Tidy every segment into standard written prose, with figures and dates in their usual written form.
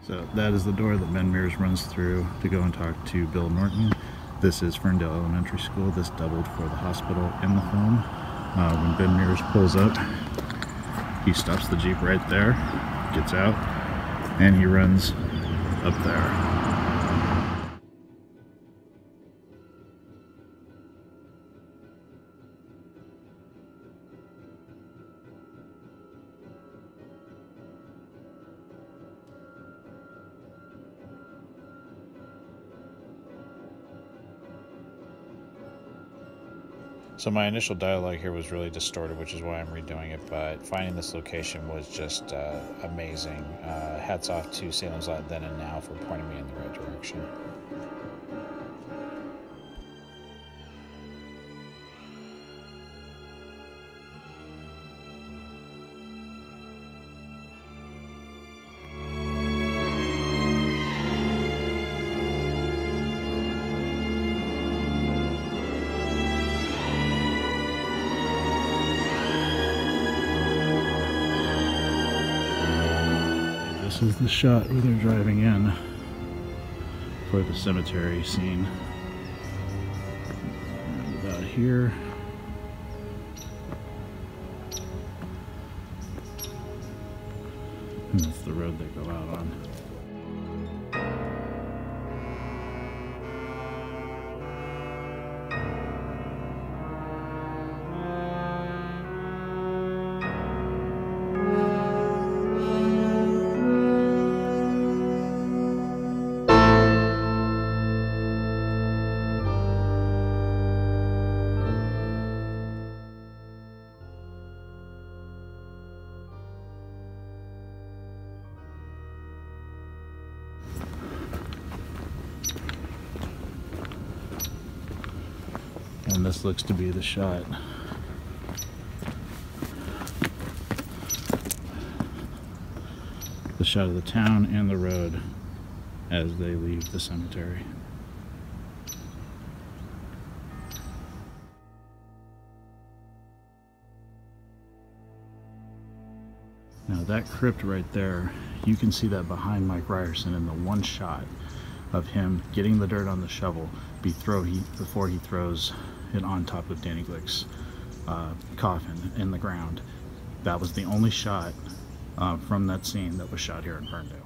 So that is the door that Ben Mears runs through to go and talk to Bill Norton. This is Ferndale Elementary School. This doubled for the hospital in the film. When Ben Mears pulls up, he stops the Jeep right there, gets out, and he runs up there. So my initial dialogue here was really distorted, which is why I'm redoing it, but finding this location was just amazing. Hats off to Salem's Lot Then and Now for pointing me in the right direction. This is the shot where they're driving in for the cemetery scene. And about here. And that's the road they go out on. And this looks to be the shot. The shot of the town and the road as they leave the cemetery. Now that crypt right there, you can see that behind Mike Ryerson in the one shot of him getting the dirt on the shovel before he throws it on top of Danny Glick's coffin in the ground. That was the only shot from that scene that was shot here in Ferndale.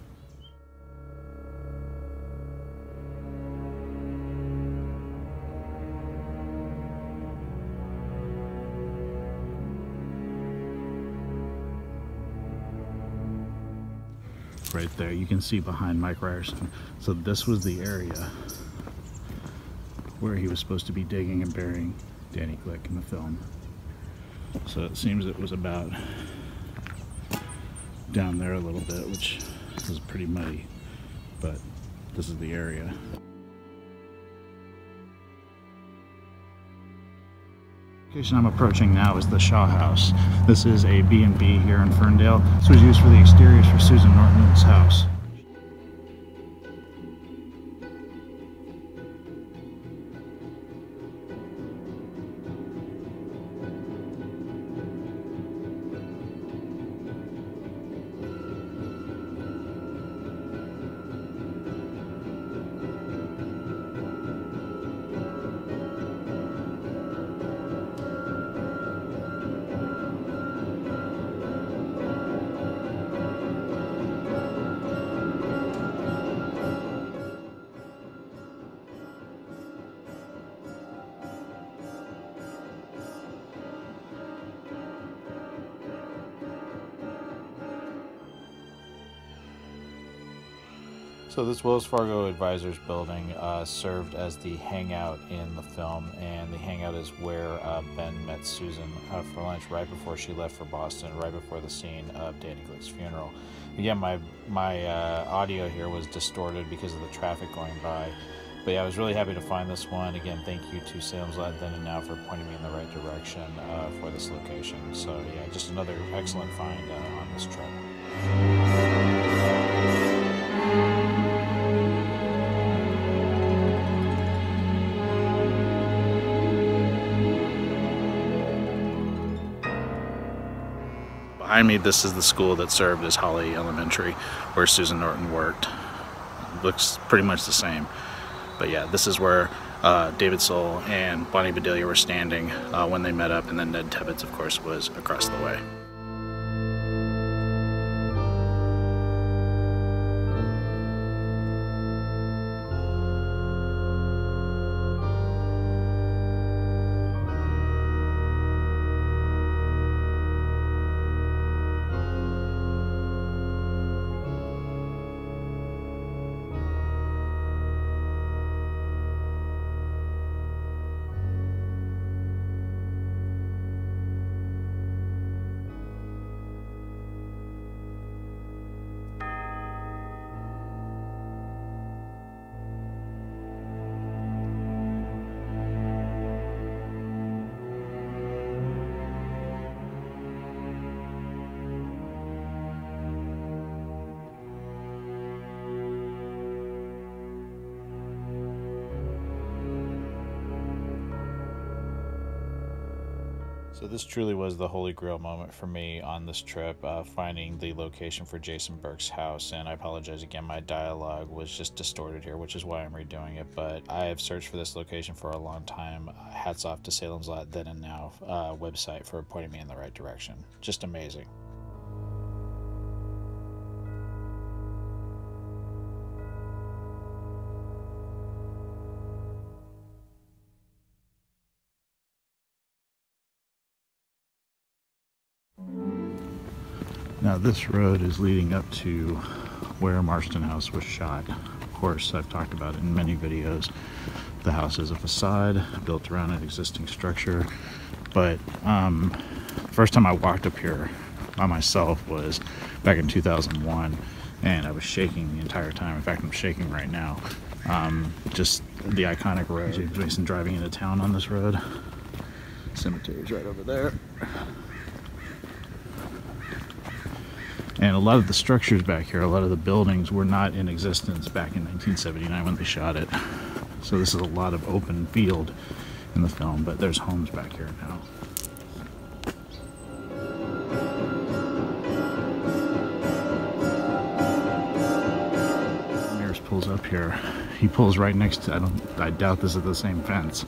Right there, you can see behind Mike Ryerson. So this was the area where he was supposed to be digging and burying Danny Glick in the film. So it seems it was about down there a little bit, which is pretty muddy, but this is the area. The location I'm approaching now is the Shaw House. This is a B&B here in Ferndale. This was used for the exteriors for Susan Norton's house. So this Wells Fargo Advisors building served as the hangout in the film, and the hangout is where Ben met Susan for lunch right before she left for Boston, right before the scene of Danny Glick's funeral. Again, my audio here was distorted because of the traffic going by, but yeah, I was really happy to find this one. Again, thank you to Salem's Lot Then and Now for pointing me in the right direction for this location. So yeah, just another excellent find on this trip. behind me, this is the school that served as Holly Elementary, where Susan Norton worked. It looks pretty much the same. But yeah, this is where David Soul and Bonnie Bedelia were standing when they met up, and then Ned Tebbets, of course, was across the way. So this truly was the holy grail moment for me on this trip, finding the location for Jason Burke's house. And I apologize again, my dialogue was just distorted here, which is why I'm redoing it. But I have searched for this location for a long time. Hats off to Salem's Lot Then and Now website for pointing me in the right direction. Just amazing. Now this road is leading up to where Marston House was shot. Of course, I've talked about it in many videos. The house is a facade built around an existing structure, but first time I walked up here by myself was back in 2001, and I was shaking the entire time. In fact, I'm shaking right now. Just the iconic road. Jason driving into town on this road. Cemetery's right over there. And a lot of the structures back here, a lot of the buildings were not in existence back in 1979 when they shot it. So this is a lot of open field in the film, but there's homes back here now. Mears pulls up here. He pulls right next to, I doubt this is the same fence,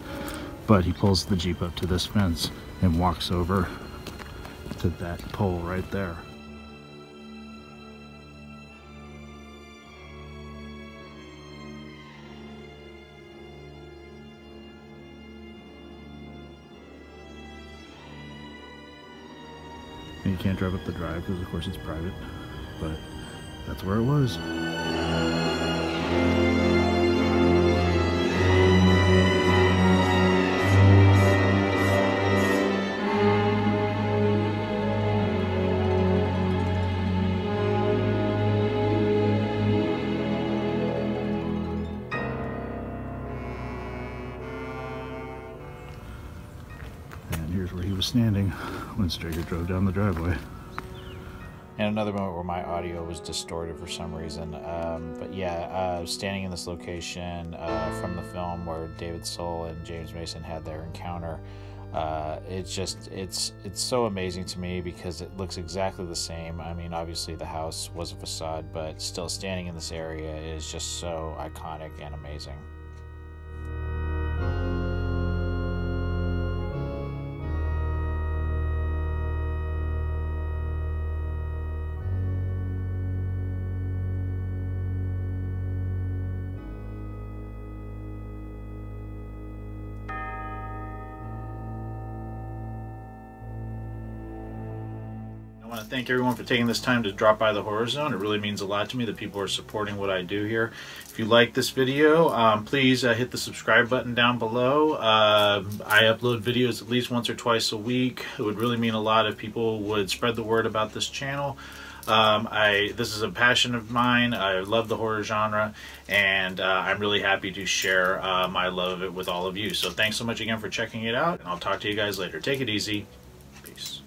but he pulls the Jeep up to this fence and walks over to that pole right there. And you can't drive up the drive because of course it's private, but that's where it was. And here's where he was standing when Strager drove down the driveway. And another moment where my audio was distorted for some reason. But yeah, standing in this location from the film where David Soul and James Mason had their encounter, it's so amazing to me because it looks exactly the same. I mean, obviously the house was a facade, but still standing in this area is just so iconic and amazing. I want to thank everyone for taking this time to drop by the Horror Zone. It really means a lot to me that people are supporting what I do here. If you like this video, please hit the subscribe button down below. I upload videos at least once or twice a week. It would really mean a lot if people would spread the word about this channel. This is a passion of mine. I love the horror genre, and I'm really happy to share my love of it with all of you. So thanks so much again for checking it out, and I'll talk to you guys later. Take it easy. Peace.